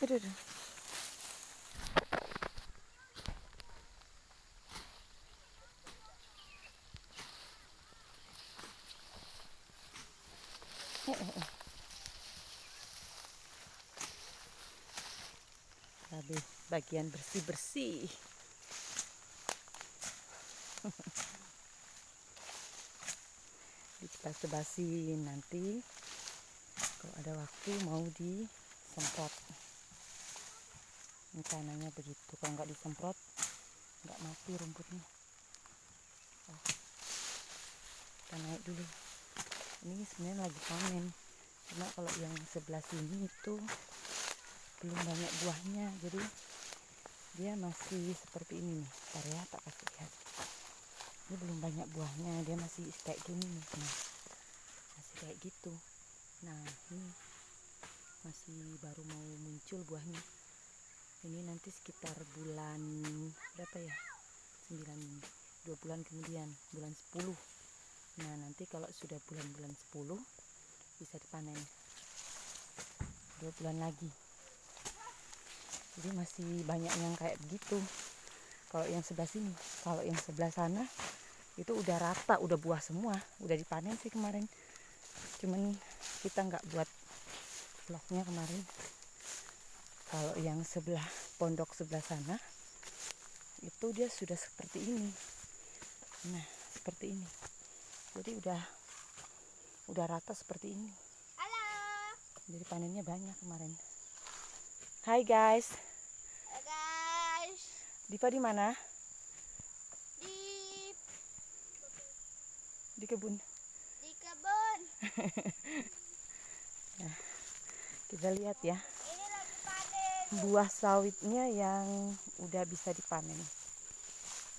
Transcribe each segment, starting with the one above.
Aduh, aduh. Tapi bagian bersih-bersih. Dibahas-basi nanti kalau ada waktu mau disemprot. Rencananya begitu. Kalau nggak disemprot nggak mati rumputnya. Kita naik dulu. Ini sebenarnya lagi panen. Cuma kalau yang sebelah sini itu belum banyak buahnya, jadi dia masih seperti ini nih. Ntar ya, tak kasih lihat. Ini belum banyak buahnya, dia masih kayak gini nih. Nah, masih kayak gitu. Nah, ini masih baru mau muncul buahnya. Ini nanti sekitar bulan berapa ya? 2 bulan kemudian, bulan 10. Nah, nanti kalau sudah bulan-bulan 10 bisa dipanen. 2 bulan lagi. Jadi masih banyak yang kayak begitu. Kalau yang sebelah sini, kalau yang sebelah sana itu udah rata, udah buah semua, udah dipanen sih kemarin. Cuman kita nggak buat vlognya kemarin. Kalau yang sebelah pondok sebelah sana itu dia sudah seperti ini. Nah, seperti ini. Jadi udah rata seperti ini. Halo. Jadi panennya banyak kemarin. Hai guys. Halo guys. Diva di mana? Di Di kebun. kebun. Nah, kita lihat ya. Ini lagi panen. Buah sawitnya yang udah bisa dipanen.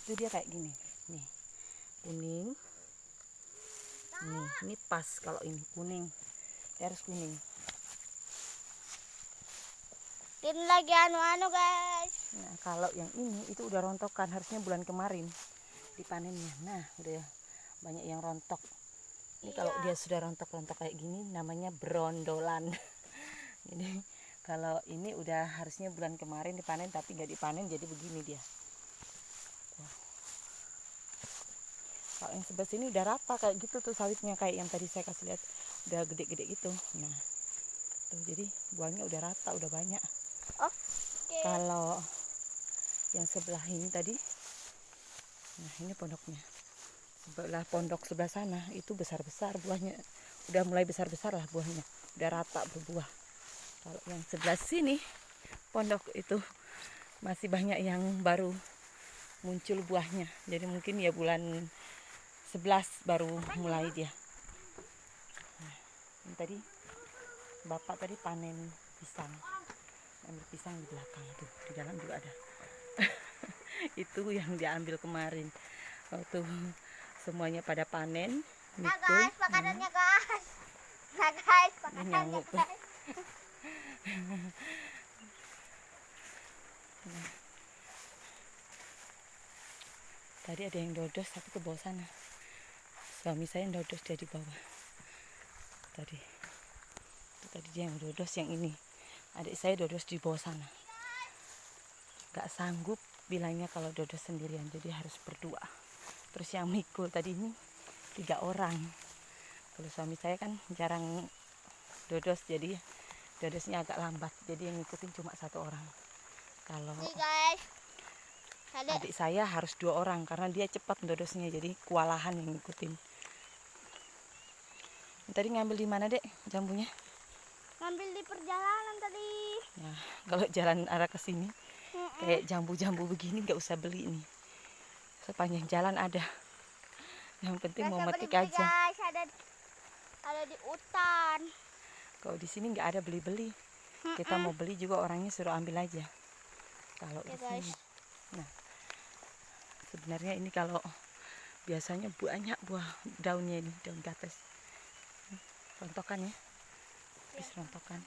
Itu dia kayak gini. Nih. Kuning. Ini pas kalau ini kuning. Dia harus kuning. Ini lagi anu guys. Nah, kalau yang ini itu udah rontokan, harusnya bulan kemarin dipanennya. Nah, udah banyak yang rontok. Ini kalau dia sudah rontok-rontok kayak gini namanya berondolan. Jadi kalau ini udah harusnya bulan kemarin dipanen tapi nggak dipanen, jadi begini dia. Kalau yang sebelah sini udah rata kayak gitu tuh sawitnya, kayak yang tadi saya kasih lihat udah gede-gede gitu. Nah, tuh, jadi buahnya udah rata, udah banyak. Oke. Kalau yang sebelah ini tadi, nah ini pondoknya. Sebelah pondok sebelah sana itu besar-besar buahnya, udah mulai besar-besar lah buahnya, udah rata berbuah. Kalau yang sebelah sini pondok itu masih banyak yang baru muncul buahnya. Jadi mungkin ya bulan 11 baru mulai dia. Nah, ini tadi bapak tadi panen pisang. Ambil pisang di belakang tuh, di dalam juga ada. Itu yang diambil kemarin. Waktu semuanya pada panen. Nah guys, makanannya guys. Nah guys, makanannya Nyamuk. guys. Nah, tadi ada yang dodos tapi ke bawah sana. Suami saya yang dodos, dia di bawah. Tadi dia yang dodos, yang ini. Adik saya dodos di bawah sana. Gak sanggup bilangnya kalau dodos sendirian, jadi harus berdua. Terus yang mikul tadi ini 3 orang. Kalau suami saya kan jarang dodos, jadi dodosnya agak lambat, jadi yang ngikutin cuma 1 orang. Kalau Nih guys. adik saya harus 2 orang karena dia cepat dodosnya, jadi kewalahan yang ngikutin. Tadi ngambil di mana, Dek, jambunya? Ngambil di perjalanan tadi. Nah, kalau jalan arah ke sini kayak jambu-jambu begini nggak usah beli nih. Sepanjang jalan ada. Yang penting mau metik aja. Guys, ada di hutan. Kalau di sini nggak ada beli-beli. Kita mau beli juga orangnya suruh ambil aja. Kalau di sini. Nah, sebenarnya ini kalau biasanya banyak buah daunnya ini, daun gates. Rontokan ya. Habis rontokan.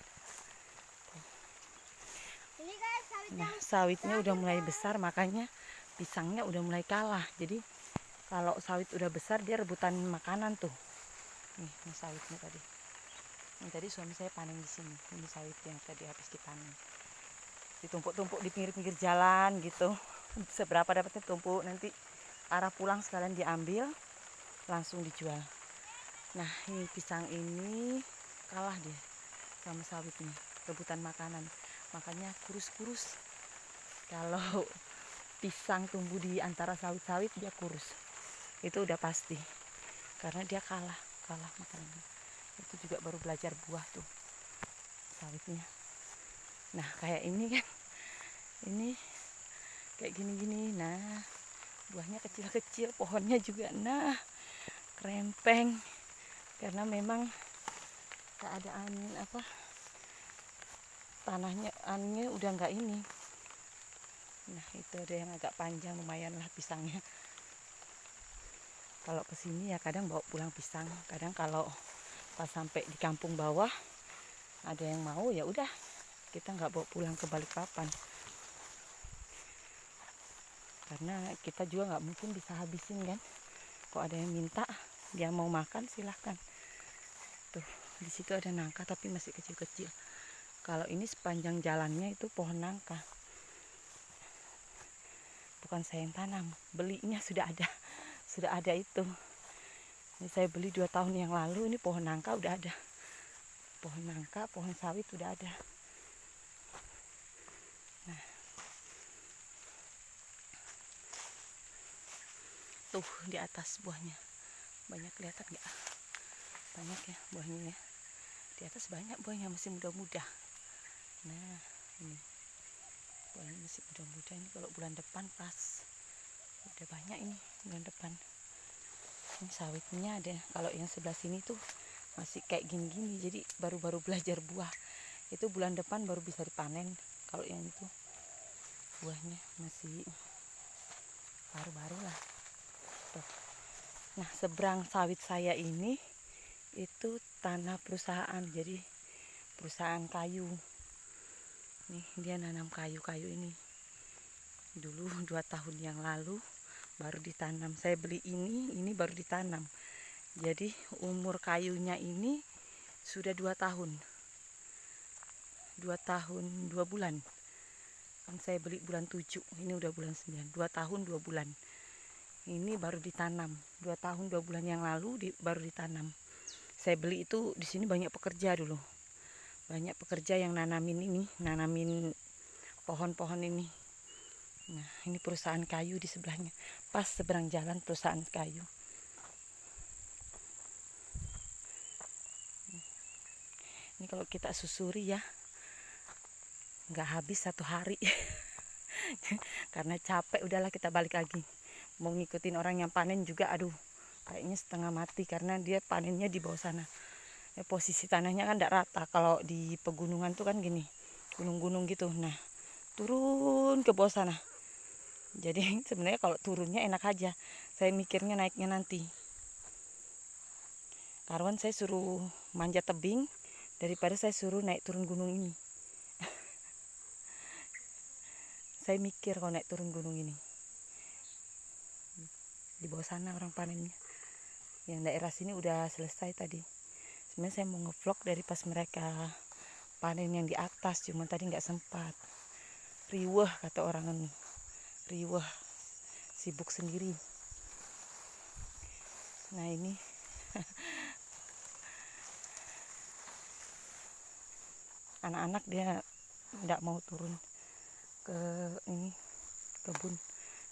Ini guys, sawitnya. Nah, sawitnya udah mulai besar, makanya pisangnya udah mulai kalah. Jadi kalau sawit udah besar dia rebutan makanan tuh. Ini sawitnya tadi. Ini tadi suami saya panen di sini. Ini sawit yang tadi habis dipanen. ditumpuk-tumpuk di pinggir-pinggir jalan gitu. Seberapa dapatnya tumpuk, nanti arah pulang sekalian diambil langsung dijual. Nah ini pisang ini kalah dia sama sawitnya, rebutan makanan, makanya kurus-kurus. Kalau pisang tumbuh di antara sawit-sawit dia kurus, itu udah pasti, karena dia kalah makanannya. Itu juga baru belajar buah tuh sawitnya. Nah kayak ini kan, ini kayak gini-gini. Nah buahnya kecil-kecil, pohonnya juga nah krempeng, karena memang keadaan tanahnya udah nggak ini. Nah itu ada yang agak panjang, lumayan lah pisangnya. Kalau kesini ya kadang bawa pulang pisang, kadang kalau pas sampai di kampung bawah ada yang mau ya udah kita nggak bawa pulang ke Balikpapan, karena kita juga nggak mungkin bisa habisin kan. Kok ada yang minta, dia mau makan silahkan. Tuh di situ ada nangka tapi masih kecil-kecil. Kalau ini sepanjang jalannya itu pohon nangka, bukan saya yang tanam, belinya sudah ada itu. Ini saya beli 2 tahun yang lalu, ini pohon nangka udah ada. Pohon nangka, pohon sawit udah ada. Nah, tuh di atas buahnya. Banyak kelihatan nggak? Banyak ya buahnya ya. Di atas banyak buahnya, masih muda-muda. Nah, ini buahnya masih muda-muda. Ini kalau bulan depan pas. Udah banyak ini bulan depan. Ini sawitnya ada. Kalau yang sebelah sini tuh masih kayak gini-gini, jadi baru-baru belajar buah. Itu bulan depan baru bisa dipanen. Kalau yang itu buahnya masih baru-baru lah. Tuh. Nah seberang sawit saya ini itu tanah perusahaan, jadi perusahaan kayu. Nih dia nanam kayu-kayu ini. Dulu 2 tahun yang lalu baru ditanam. Saya beli ini baru ditanam. Jadi umur kayunya ini sudah 2 tahun. 2 tahun 2 bulan. Kan saya beli bulan 7, ini udah bulan 9. 2 tahun 2 bulan. Ini baru ditanam. 2 tahun 2 bulan yang lalu baru ditanam. Saya beli itu di sini banyak pekerja dulu. Banyak pekerja yang nanamin pohon-pohon ini. Nah, ini perusahaan kayu di sebelahnya. Pas seberang jalan perusahaan kayu. Ini kalau kita susuri ya, nggak habis 1 hari. Karena capek, udahlah kita balik lagi. Mau ngikutin orang yang panen juga, aduh, kayaknya setengah mati karena dia panennya di bawah sana. Ya, posisi tanahnya kan tidak rata. Kalau di pegunungan tuh kan gini, gunung-gunung gitu. Nah, turun ke bawah sana. Jadi sebenarnya kalau turunnya enak aja. Saya mikirnya naiknya nanti. Karuan saya suruh manjat tebing daripada saya suruh naik turun gunung ini. Saya mikir kalau naik turun gunung ini. Di bawah sana orang panennya. Yang daerah sini udah selesai tadi. Sebenarnya saya mau ngevlog dari pas mereka panen yang di atas, cuma tadi nggak sempat. Riweh kata orang, riweh, sibuk sendiri. Nah ini anak-anak dia nggak mau turun ke ini kebun,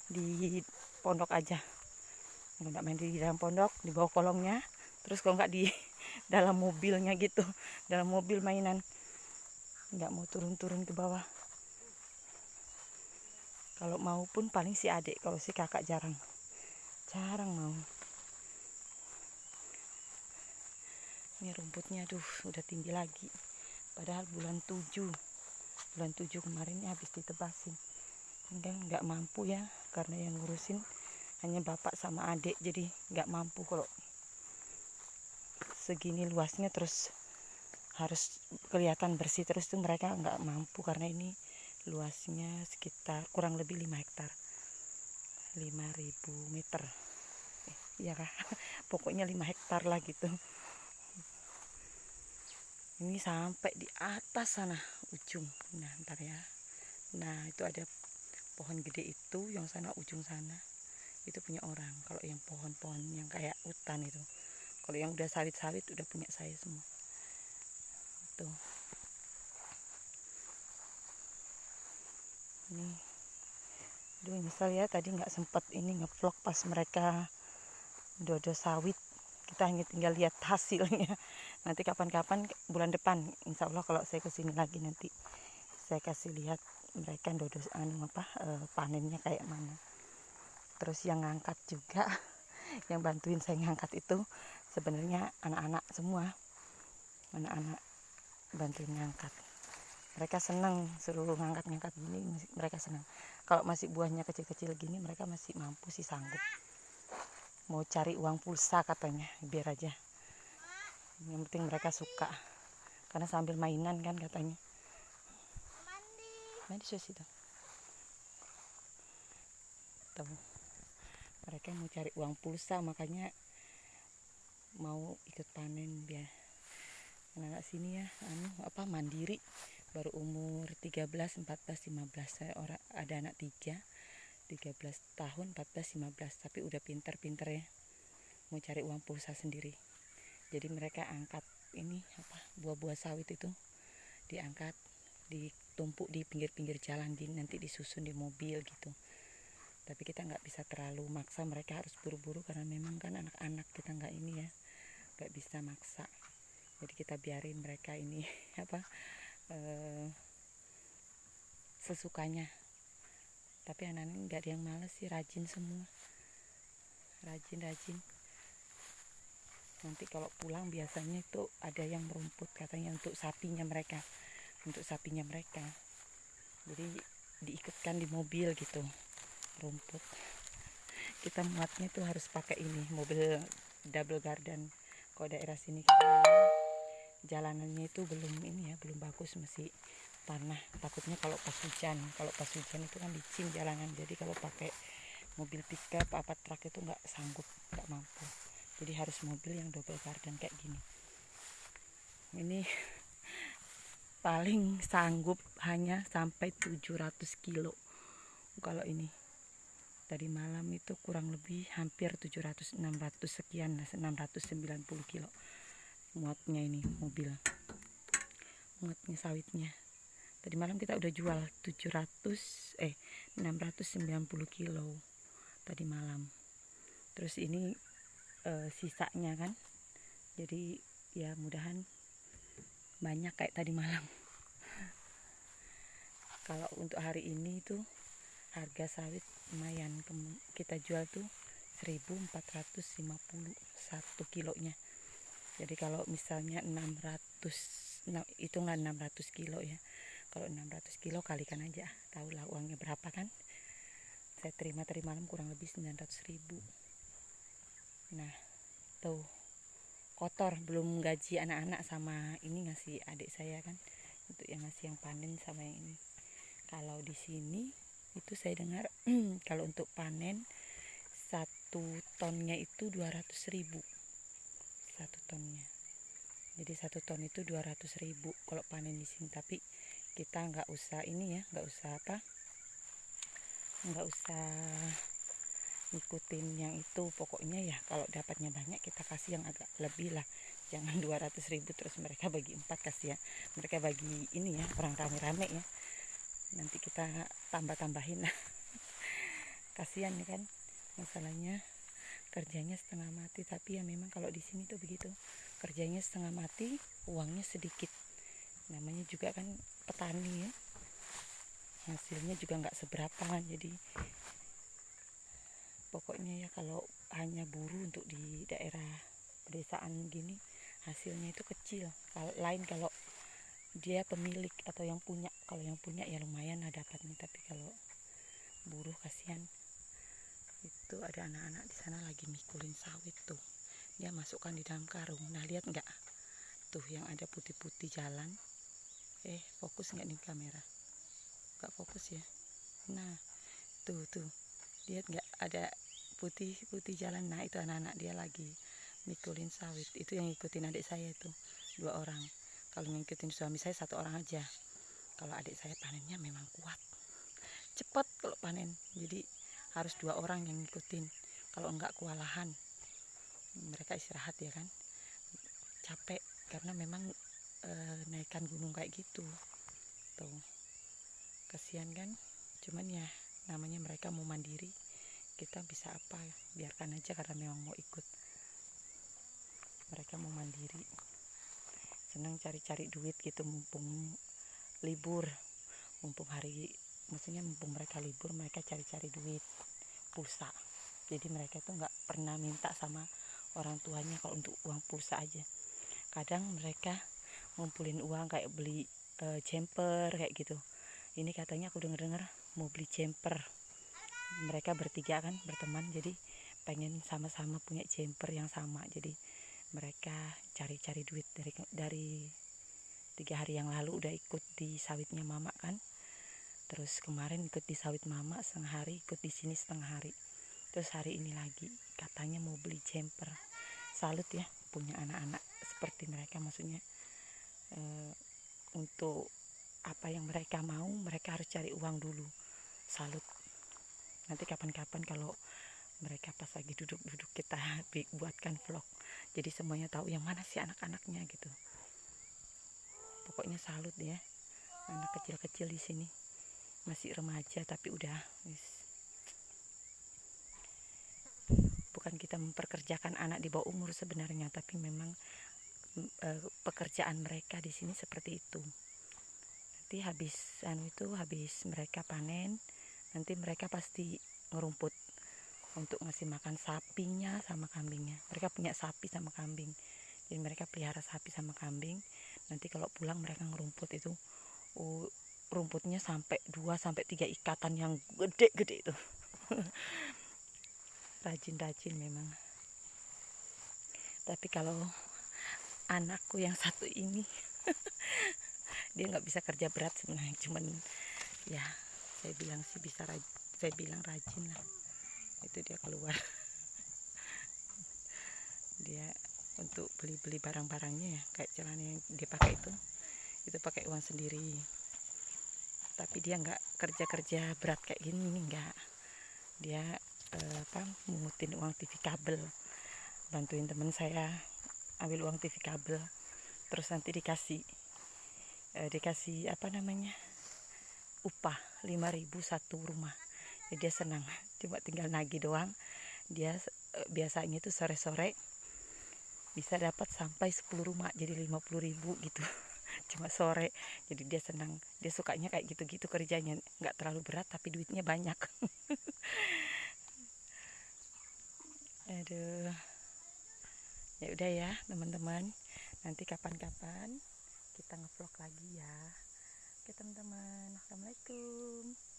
di pondok aja. Nggak main di dalam pondok, di bawah kolongnya. Terus kalau nggak di dalam mobilnya gitu, dalam mobil mainan, nggak mau turun-turun ke bawah. Kalau mau pun paling si adik, kalau si kakak jarang mau. Ini rumputnya aduh udah tinggi lagi, padahal bulan 7 kemarin habis ditebasin. Enggak nggak mampu ya, karena yang ngurusin hanya bapak sama adik, jadi nggak mampu. Kalau segini luasnya terus harus kelihatan bersih terus tuh mereka nggak mampu, karena ini luasnya sekitar kurang lebih 5 hektar, 5.000 meter. Iya kah? Pokoknya 5 hektar lah gitu. Ini sampai di atas sana ujung. Nah ntar ya, Nah itu ada pohon gede itu yang sana ujung sana itu punya orang. Kalau yang pohon-pohon yang kayak hutan itu, kalau yang udah sawit-sawit udah punya saya semua. Tuh ini, aduh nyesel ya tadi nggak sempet ini ngevlog pas mereka dodo sawit. Kita hanya tinggal lihat hasilnya. Nanti kapan-kapan bulan depan insya Allah kalau saya kesini lagi nanti saya kasih lihat mereka dodo panennya kayak mana. Terus yang ngangkat juga yang bantuin saya ngangkat itu sebenarnya anak-anak semua, anak-anak bantuin ngangkat. Mereka senang suruh ngangkat-ngangkat gini, mereka senang. Kalau masih buahnya kecil-kecil gini mereka masih mampu sih, sanggup. Mau cari uang pulsa katanya, biar aja. Yang penting mereka suka, karena sambil mainan kan katanya. Mandi situ. Tuh. Mereka mau cari uang pulsa, makanya mau ikut panen biar anak sini ya mandiri, baru umur 13, 14, 15. Saya ada anak 13 tahun, 14, 15, tapi udah pinter-pinter ya, mau cari uang pulsa sendiri. Jadi mereka angkat ini buah-buah sawit itu diangkat, ditumpuk di pinggir-pinggir jalan, nanti disusun di mobil gitu. Tapi kita nggak bisa terlalu maksa, mereka harus buru-buru karena memang kan anak-anak, kita nggak ini ya, nggak bisa maksa. Jadi kita biarin mereka ini sesukanya. Tapi anak-anak nggak ada yang males sih, rajin semua, rajin. Nanti kalau pulang biasanya itu ada yang merumput katanya untuk sapinya mereka, jadi diikutkan di mobil gitu rumput. Kita muatnya tuh harus pakai ini mobil double garden. Kalau daerah sini jalanannya itu belum bagus, masih tanah. Takutnya kalau pas hujan itu kan licin jalanan. Jadi kalau pakai mobil pickup truk itu nggak sanggup, nggak mampu. Jadi harus mobil yang double garden kayak gini. Ini paling sanggup hanya sampai 700 kilo. Kalau ini tadi malam itu kurang lebih hampir 700, 600 sekian, 690 kilo muatnya ini mobil, muatnya sawitnya. Tadi malam kita udah jual 690 kilo tadi malam. Terus ini sisanya kan, jadi ya mudahan banyak kayak tadi malam. Kalau untuk hari ini tuh harga sawit lumayan, kita jual tuh 1.450 1 kilonya. Jadi kalau misalnya 600, hitungan 600 kilo ya. Kalau 600 kilo kalikan aja, tahulah uangnya berapa kan. Saya terima tadi malam kurang lebih 900.000. Nah tuh kotor, belum gaji anak-anak sama ini ngasih adik saya kan, untuk yang ngasih yang panen sama yang ini. Kalau di sini itu saya dengar kalau untuk panen 1 tonnya itu 200.000 1 tonnya. Jadi 1 ton itu 200.000 kalau panen di sini. Tapi kita nggak usah ini ya, nggak usah ngikutin yang itu. Pokoknya ya kalau dapatnya banyak kita kasih yang agak lebih lah, jangan 200.000 terus mereka bagi 4, kasih ya, mereka bagi ini ya, orang rame-rame ya, nanti kita tambah-tambahin lah. Kasihan ya kan, masalahnya kerjanya setengah mati. Tapi ya memang kalau di sini tuh begitu, kerjanya setengah mati, uangnya sedikit. Namanya juga kan petani ya, hasilnya juga nggak seberapa kan. Jadi pokoknya ya kalau hanya buruh untuk di daerah pedesaan gini hasilnya itu kecil. Kalau dia pemilik atau yang punya, kalau yang punya ya lumayan lah dapatnya. Tapi kalau buruh kasihan. Itu ada anak-anak di sana lagi mikulin sawit tuh, dia masukkan di dalam karung. Nah lihat nggak tuh yang ada putih-putih jalan, fokus nggak nih kamera? Nggak fokus ya. Nah tuh lihat nggak ada putih-putih jalan. Nah itu anak-anak dia lagi mikulin sawit. Itu yang ngikutin adik saya itu 2 orang. Kalau ngikutin suami saya 1 orang aja. Kalau adik saya panennya memang kuat. cepat kalau panen. Jadi harus 2 orang yang ngikutin, kalau enggak kewalahan. Mereka istirahat ya kan, capek karena memang naikkan gunung kayak gitu tuh, kasihan kan. Cuman ya namanya mereka mau mandiri, kita bisa apa, biarkan aja karena memang mau ikut. Mereka mau mandiri, senang cari-cari duit gitu, mumpung libur, mumpung hari, maksudnya mumpung mereka libur, mereka cari-cari duit pulsa. Jadi mereka tuh nggak pernah minta sama orang tuanya kalau untuk uang pulsa aja. Kadang mereka ngumpulin uang kayak beli jumper kayak gitu. Ini katanya aku denger-dengar mau beli jumper. Mereka bertiga kan berteman, jadi pengen sama-sama punya jumper yang sama. Jadi mereka cari-cari duit dari 3 hari yang lalu udah ikut di sawitnya mama kan. Terus kemarin ikut di sawit mama setengah hari, ikut di sini setengah hari. Terus hari ini lagi katanya mau beli jumper. Salut ya punya anak-anak seperti mereka, maksudnya untuk apa yang mereka mau mereka harus cari uang dulu. Salut. Nanti kapan-kapan kalau mereka pas lagi duduk-duduk kita buatkan vlog, jadi semuanya tahu yang mana sih anak-anaknya gitu. Pokoknya salut ya, anak kecil-kecil di sini masih remaja tapi udah bukan kita memperkerjakan anak di bawah umur sebenarnya, tapi memang pekerjaan mereka di sini seperti itu. Nanti habis mereka panen, nanti mereka pasti ngerumput untuk ngasih makan sapinya sama kambingnya. Mereka punya sapi sama kambing, jadi mereka pelihara sapi sama kambing. Nanti kalau pulang mereka ngerumput itu, rumputnya sampai 2-3 ikatan yang gede-gede itu. Rajin-rajin memang. Tapi kalau anakku yang satu ini dia nggak bisa kerja berat sebenarnya, cuman ya saya bilang sih bisa saya bilang rajin lah. Itu dia keluar dia untuk beli barang-barangnya ya, kayak celana yang dia pakai itu pakai uang sendiri. Tapi dia nggak kerja berat kayak gini, nggak. Dia mungutin uang TV kabel, bantuin temen saya ambil uang TV kabel, terus nanti dikasih upah 5.000 satu rumah. Jadi dia senang, cuma tinggal nagih doang. Dia biasanya itu sore-sore bisa dapat sampai 10 rumah, jadi 50.000 gitu. Cuma sore, jadi dia senang, dia sukanya kayak gitu-gitu kerjanya, nggak terlalu berat tapi duitnya banyak. Aduh, ya udah ya teman-teman, nanti kapan-kapan kita ngevlog lagi ya. Oke teman-teman, assalamualaikum.